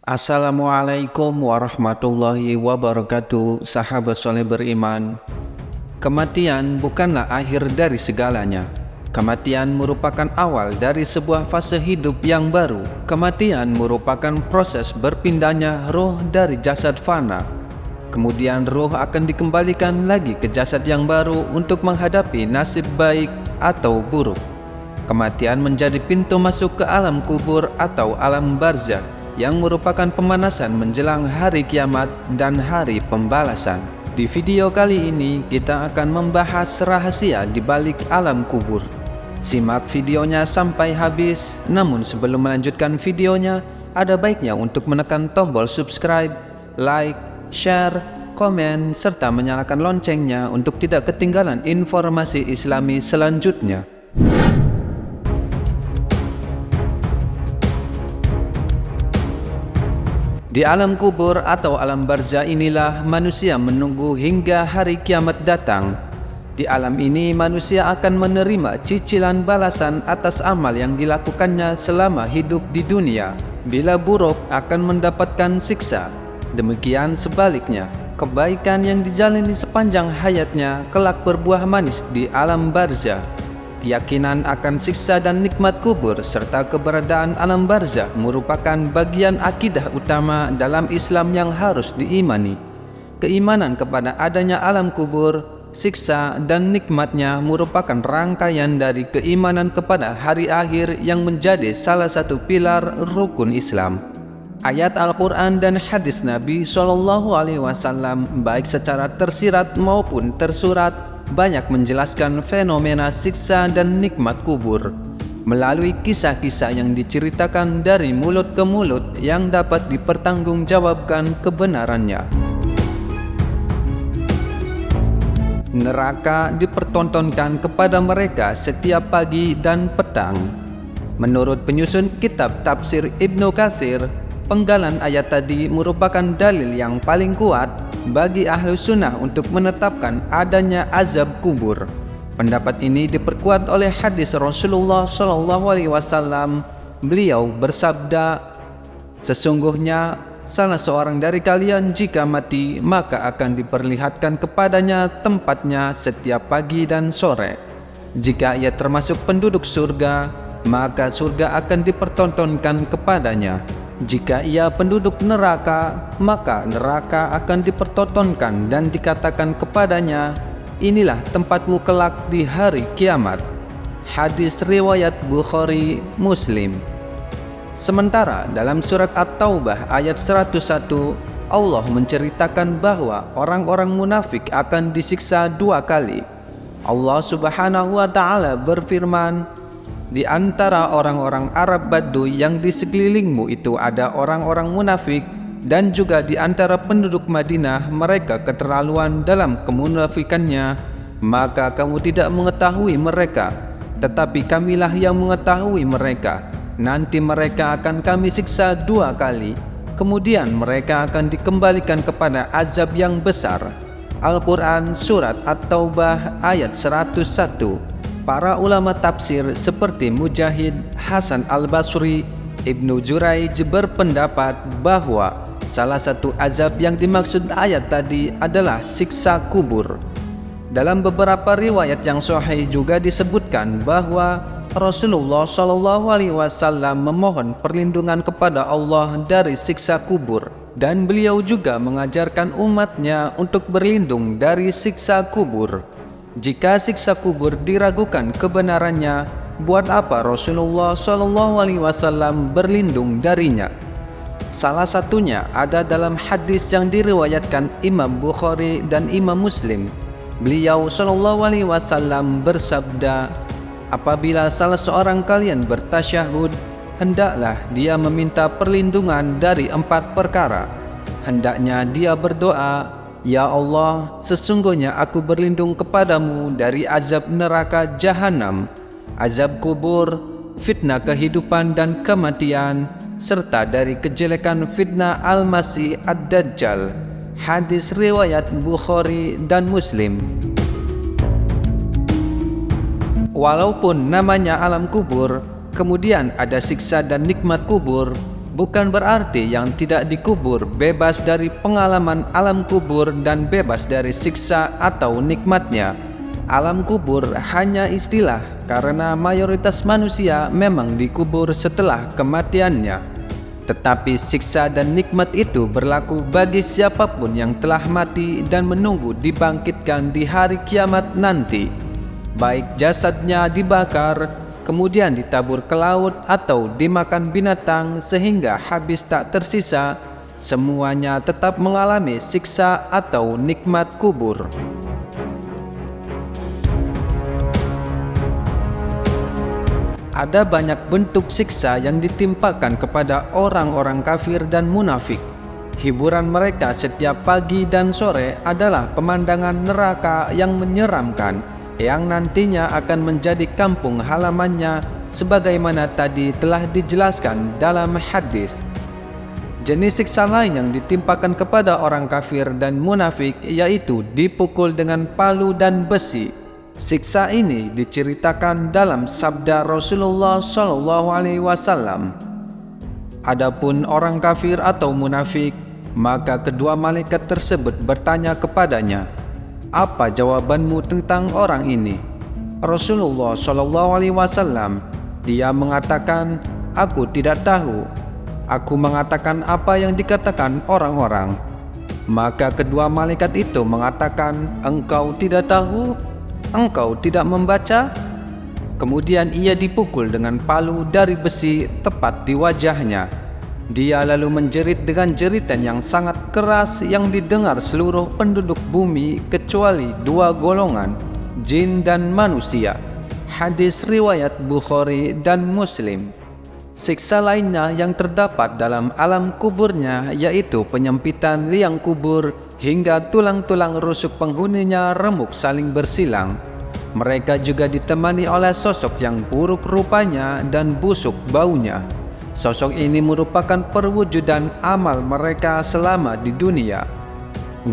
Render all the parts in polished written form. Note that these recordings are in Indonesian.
Assalamualaikum warahmatullahi wabarakatuh, sahabat soleh beriman. Kematian bukanlah akhir dari segalanya. Kematian merupakan awal dari sebuah fase hidup yang baru. Kematian merupakan proses berpindahnya roh dari jasad fana. Kemudian roh akan dikembalikan lagi ke jasad yang baru untuk menghadapi nasib baik atau buruk. Kematian menjadi pintu masuk ke alam kubur atau alam barzakh, yang merupakan pemanasan menjelang hari kiamat dan hari pembalasan. Di video kali ini kita akan membahas rahasia di balik alam kubur. Simak videonya sampai habis. Namun sebelum melanjutkan videonya, ada baiknya untuk menekan tombol subscribe, like, share, komen, serta menyalakan loncengnya untuk tidak ketinggalan informasi Islami selanjutnya. Di alam kubur atau alam barzakh inilah manusia menunggu hingga hari kiamat datang. Di alam ini manusia akan menerima cicilan balasan atas amal yang dilakukannya selama hidup di dunia. Bila buruk akan mendapatkan siksa. Demikian sebaliknya, kebaikan yang dijalani sepanjang hayatnya kelak berbuah manis di alam barzakh. Keyakinan akan siksa dan nikmat kubur serta keberadaan alam barzakh merupakan bagian akidah utama dalam Islam yang harus diimani. Keimanan kepada adanya alam kubur, siksa, dan nikmatnya merupakan rangkaian dari keimanan kepada hari akhir yang menjadi salah satu pilar rukun Islam. Ayat Al-Quran dan hadis Nabi SAW baik secara tersirat maupun tersurat banyak menjelaskan fenomena siksa dan nikmat kubur melalui kisah-kisah yang diceritakan dari mulut ke mulut yang dapat dipertanggungjawabkan kebenarannya. Neraka dipertontonkan kepada mereka setiap pagi dan petang. Menurut penyusun kitab tafsir Ibnu Katsir, penggalan ayat tadi merupakan dalil yang paling kuat bagi ahlu sunnah untuk menetapkan adanya azab kubur. Pendapat ini diperkuat oleh hadis Rasulullah SAW. Beliau bersabda, "Sesungguhnya salah seorang dari kalian jika mati maka akan diperlihatkan kepadanya tempatnya setiap pagi dan sore. Jika ia termasuk penduduk surga, maka surga akan dipertontonkan kepadanya. Jika ia penduduk neraka, maka neraka akan dipertontonkan dan dikatakan kepadanya, inilah tempatmu kelak di hari kiamat." Hadis riwayat Bukhari Muslim. Sementara dalam surat At-Taubah ayat 101, Allah menceritakan bahwa orang-orang munafik akan disiksa 2 kali. Allah Subhanahu wa Ta'ala berfirman, "Di antara orang-orang Arab Baduy yang di sekelilingmu itu ada orang-orang munafik, dan juga di antara penduduk Madinah mereka keterlaluan dalam kemunafikannya, maka kamu tidak mengetahui mereka, tetapi kamilah yang mengetahui mereka. Nanti mereka akan kami siksa 2 kali, kemudian mereka akan dikembalikan kepada azab yang besar." Al-Quran Surat At-Taubah ayat 101. Para ulama tafsir seperti Mujahid, Hasan Al-Basri, Ibnu Jurayj berpendapat bahwa salah satu azab yang dimaksud ayat tadi adalah siksa kubur. Dalam beberapa riwayat yang sahih juga disebutkan bahwa Rasulullah SAW memohon perlindungan kepada Allah dari siksa kubur, dan beliau juga mengajarkan umatnya untuk berlindung dari siksa kubur. Jika siksa kubur diragukan kebenarannya, buat apa Rasulullah SAW berlindung darinya? Salah satunya ada dalam hadis yang diriwayatkan Imam Bukhari dan Imam Muslim. Beliau SAW bersabda, "Apabila salah seorang kalian bertasyahud, hendaklah dia meminta perlindungan dari 4 perkara. Hendaknya dia berdoa, 'Ya Allah, sesungguhnya aku berlindung kepadamu dari azab neraka jahanam, azab kubur, fitnah kehidupan dan kematian, serta dari kejelekan fitnah Al-Masih Ad-Dajjal." Hadis riwayat Bukhari dan Muslim. Walaupun namanya alam kubur, kemudian ada siksa dan nikmat kubur, bukan berarti yang tidak dikubur bebas dari pengalaman alam kubur dan bebas dari siksa atau nikmatnya. Alam kubur hanya istilah karena mayoritas manusia memang dikubur setelah kematiannya. Tetapi siksa dan nikmat itu berlaku bagi siapapun yang telah mati dan menunggu dibangkitkan di hari kiamat nanti. Baik jasadnya dibakar, kemudian ditabur ke laut atau dimakan binatang sehingga habis tak tersisa, semuanya tetap mengalami siksa atau nikmat kubur. Ada banyak bentuk siksa yang ditimpakan kepada orang-orang kafir dan munafik. Hiburan mereka setiap pagi dan sore adalah pemandangan neraka yang menyeramkan, yang nantinya akan menjadi kampung halamannya sebagaimana tadi telah dijelaskan dalam hadis. Jenis siksa lain yang ditimpakan kepada orang kafir dan munafik yaitu dipukul dengan palu dan besi. Siksa ini diceritakan dalam sabda Rasulullah SAW. Adapun orang kafir atau munafik, maka kedua malaikat tersebut bertanya kepadanya, "Apa jawabanmu tentang orang ini?" Rasulullah SAW, dia mengatakan, "Aku tidak tahu. Aku mengatakan apa yang dikatakan orang-orang." Maka kedua malaikat itu mengatakan, "Engkau tidak tahu? Engkau tidak membaca?" Kemudian ia dipukul dengan palu dari besi tepat di wajahnya. Dia lalu menjerit dengan jeritan yang sangat keras yang didengar seluruh penduduk bumi kecuali dua golongan, jin dan manusia. Hadis riwayat Bukhari dan Muslim. Siksa lainnya yang terdapat dalam alam kuburnya yaitu penyempitan liang kubur hingga tulang-tulang rusuk penghuninya remuk saling bersilang. Mereka juga ditemani oleh sosok yang buruk rupanya dan busuk baunya. Sosok ini merupakan perwujudan amal mereka selama di dunia.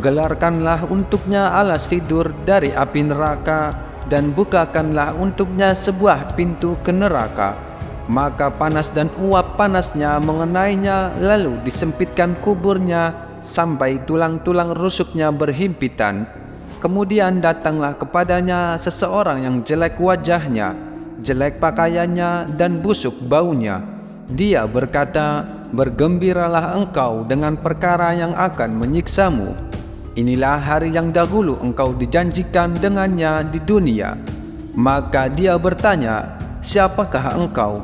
Gelarkanlah untuknya alas tidur dari api neraka dan bukakanlah untuknya sebuah pintu ke neraka. Maka panas dan uap panasnya mengenainya, lalu disempitkan kuburnya sampai tulang-tulang rusuknya berhimpitan. Kemudian datanglah kepadanya seseorang yang jelek wajahnya, jelek pakaiannya dan busuk baunya. Dia berkata, "Bergembiralah engkau dengan perkara yang akan menyiksamu. Inilah hari yang dahulu engkau dijanjikan dengannya di dunia." Maka dia bertanya, "Siapakah engkau?"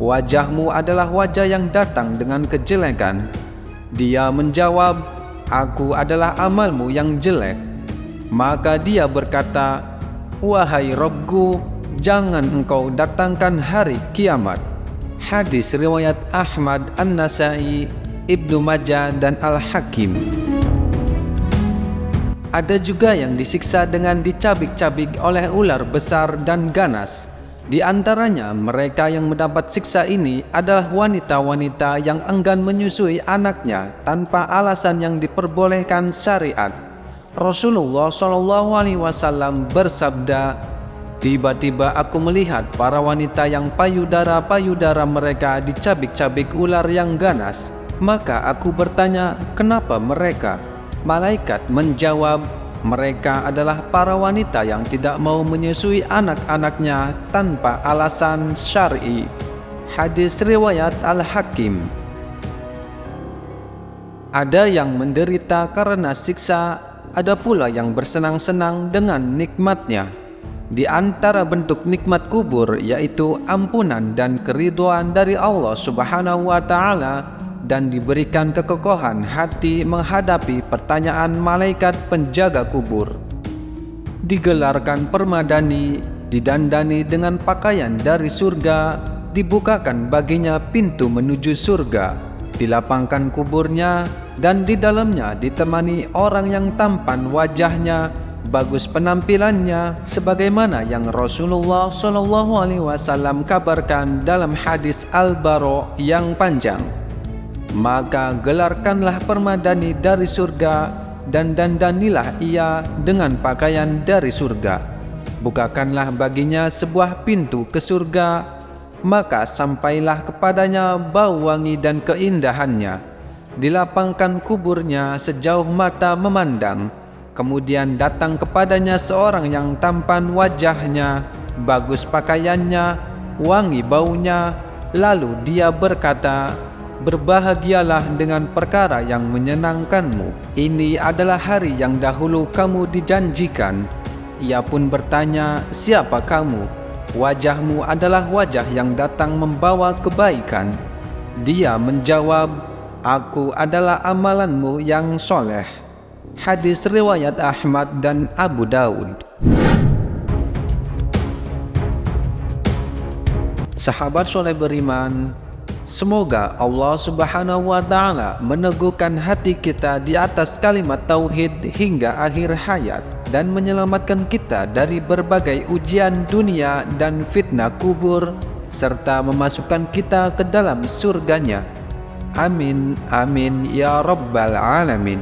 "Wajahmu adalah wajah yang datang dengan kejelekan." Dia menjawab, "Aku adalah amalmu yang jelek." Maka dia berkata, "Wahai Rabbku, jangan engkau datangkan hari kiamat." Hadis riwayat Ahmad, An-Nasai, Ibnu Majah dan Al-Hakim. Ada juga yang disiksa dengan dicabik-cabik oleh ular besar dan ganas. Di antaranya mereka yang mendapat siksa ini adalah wanita-wanita yang enggan menyusui anaknya tanpa alasan yang diperbolehkan syariat. Rasulullah SAW bersabda, "Tiba-tiba aku melihat para wanita yang payudara-payudara mereka dicabik-cabik ular yang ganas. Maka aku bertanya, kenapa mereka?" Malaikat menjawab, "Mereka adalah para wanita yang tidak mau menyusui anak-anaknya tanpa alasan syar'i." Hadis riwayat Al-Hakim. Ada yang menderita karena siksa, ada pula yang bersenang-senang dengan nikmatnya. Di antara bentuk nikmat kubur yaitu ampunan dan keridhaan dari Allah Subhanahu wa Ta'ala, dan diberikan kekokohan hati menghadapi pertanyaan malaikat penjaga kubur. Digelarkan permadani, didandani dengan pakaian dari surga, dibukakan baginya pintu menuju surga, dilapangkan kuburnya, dan di dalamnya ditemani orang yang tampan wajahnya, bagus penampilannya, sebagaimana yang Rasulullah SAW kabarkan dalam hadis Al-Bara yang panjang. Maka gelarkanlah permadani dari surga dan dandanilah ia dengan pakaian dari surga. Bukakanlah baginya sebuah pintu ke surga, maka sampailah kepadanya bau wangi dan keindahannya. Dilapangkan kuburnya sejauh mata memandang. Kemudian datang kepadanya seorang yang tampan wajahnya, bagus pakaiannya, wangi baunya. Lalu dia berkata, "Berbahagialah dengan perkara yang menyenangkanmu. Ini adalah hari yang dahulu kamu dijanjikan." Ia pun bertanya, "Siapa kamu?" "Wajahmu adalah wajah yang datang membawa kebaikan." Dia menjawab, "Aku adalah amalanmu yang soleh." Hadis riwayat Ahmad dan Abu Daud. Sahabat soleh beriman, semoga Allah Subhanahu wa Ta'ala meneguhkan hati kita di atas kalimat tauhid hingga akhir hayat dan menyelamatkan kita dari berbagai ujian dunia dan fitnah kubur, serta memasukkan kita ke dalam surganya. Amin, amin, ya rabbal alamin.